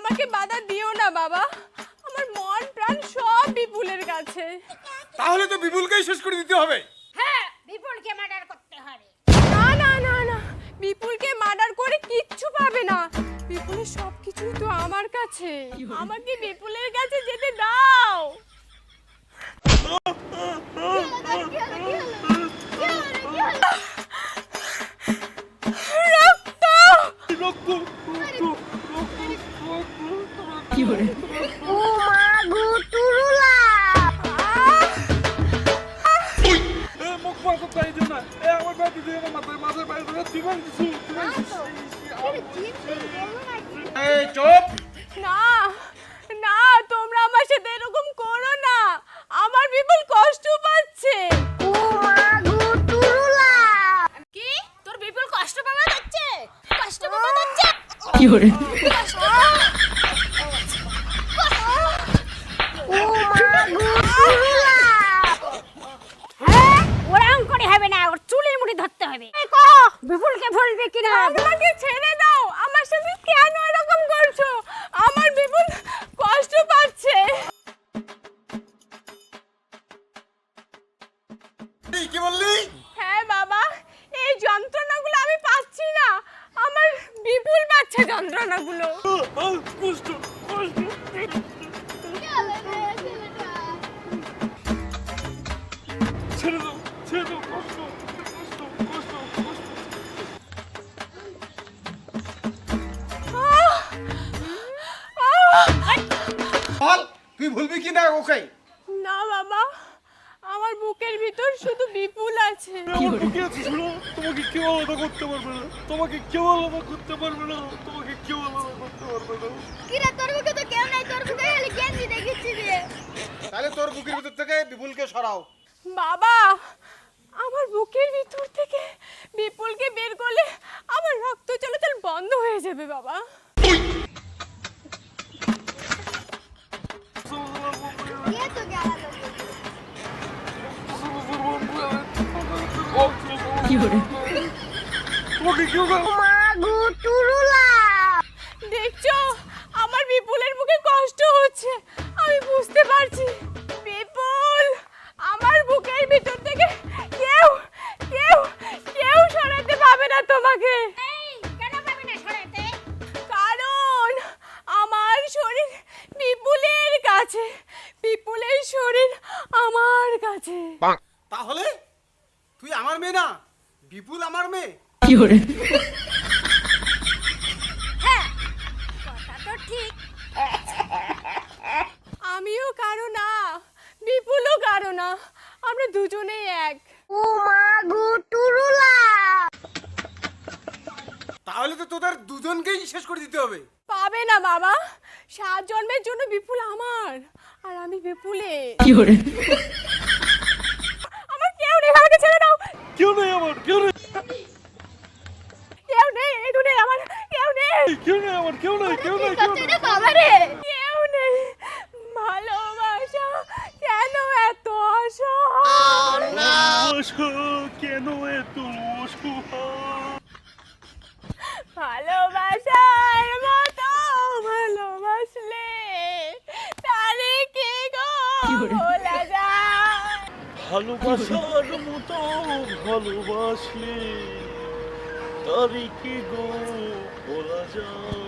আমাকে বাধা দিও না বাবা, আমার মন প্রাণ সব বিপুলের কাছে। তাহলে তো বিপুলকেই শেষ করে দিতে হবে। হ্যাঁ, বিপুলকে মার্ডার করতে হবে। না না না না, বিপুলকে মার্ডার করে কিচ্ছু পাবে না। বিপুলের সব কিছুই তো আমার কাছে, আমাকে বিপুলের কাছে যেতে দাও। চুপ। না না, তোমরা আমার সাথে এরকম করো না, আমার বিপুল কষ্ট পাচ্ছে। কি তোর বিপুল কষ্ট পাওয়া যাচ্ছে? কষ্ট পাওয়া যাচ্ছে? কি করে? হ্যাঁ, ওরকম করে হবে না, ওর চুলের মুঠি ধরতে হবে। বিপুলকে বলবে কিনা? আমাকে ছেড়ে দাও, আমার সাথে কেন এরকম করছো? আমার বিপুল কষ্ট পাচ্ছে। কি বললি? হ্যাঁ বাবা, এই যন্ত্রণাগুলো আমি পাচ্ছি না, আমার বিপুল পাচ্ছে যন্ত্রণাগুলো। কষ্ট কষ্ট। ছেড়ে দাও ছেড়ে দাও, কষ্ট কষ্ট কষ্ট কষ্ট। বল তুই ভুলবি কি না ওকে? না বাবা, আমার বুকের ভিতর শুধু বিপুল আছে। আমার বুকে আছে, শোনো, তোমাকে কেউ আলাদা করতে পারবে না, তোমাকে কেউ আলাদা করতে পারবে না, তোমাকে কেউ আলাদা করতে পারবে না। কিরা তোর বুকে তো কেউ নাই, তোর বুকে খালি গেঞ্জি দেখেছি রে। তাহলে তোর বুকের ভিতর থেকে বিপুলকে সরাও। বাবা, আমার বুকের ভিতর থেকে বিপুলকে বের করলে আমার রক্ত চলাচল বন্ধ হয়ে যাবে বাবা। কি করে? তোমাকে কেউ দেখছো, আমার বিপুলের বুকে কষ্ট হচ্ছে, আমি বুঝতে পারছি। বিপুল, আমার বুকের ভিতর থেকে কেউ কেউ কেউ সরাতে পাবে না তোমাকে। এই কেন পাবি না সরাতে? কারণ আমার শরীর বিপুলের কাছে, বিপুলের শরীর আমার কাছে। তাহলে তুই আমার মেয়ে না, বিপুল আমার মেয়ে। কি করে? হ্যাঁ, কথা তো ঠিক। আমিও কারো না, বিপুলও কারো না, আমরা দুজনেই এক। তাহলে তো তোদের দুজনকেই শেষ করে দিতে হবে। পাবে না বাবা, 7 জন্মের জন্য বিপুল আমার, আর আমি বিপুলে। কি করে? আমার কেউ নেই, আমাকে ছেড়ে দাও। কেউ নেই আমার, কেউ নেই, কেউ নেই এই দুনিয়ায়, আমার কেউ নেই। কেউ নেই আমার, কেউ নেই, কেউ নেই, কেউ নেই। বাবা রে, কেউ নেই। ভালোবাসা কেন এত অসহায়? কেন এত অসহায়? ভালোবাসার মতো ভালোবাসলে তারে কে গো কি করে? ভোলা যায়? ভালোবাসার মতো ভালোবাসলে তারে কি গো বলা যায়।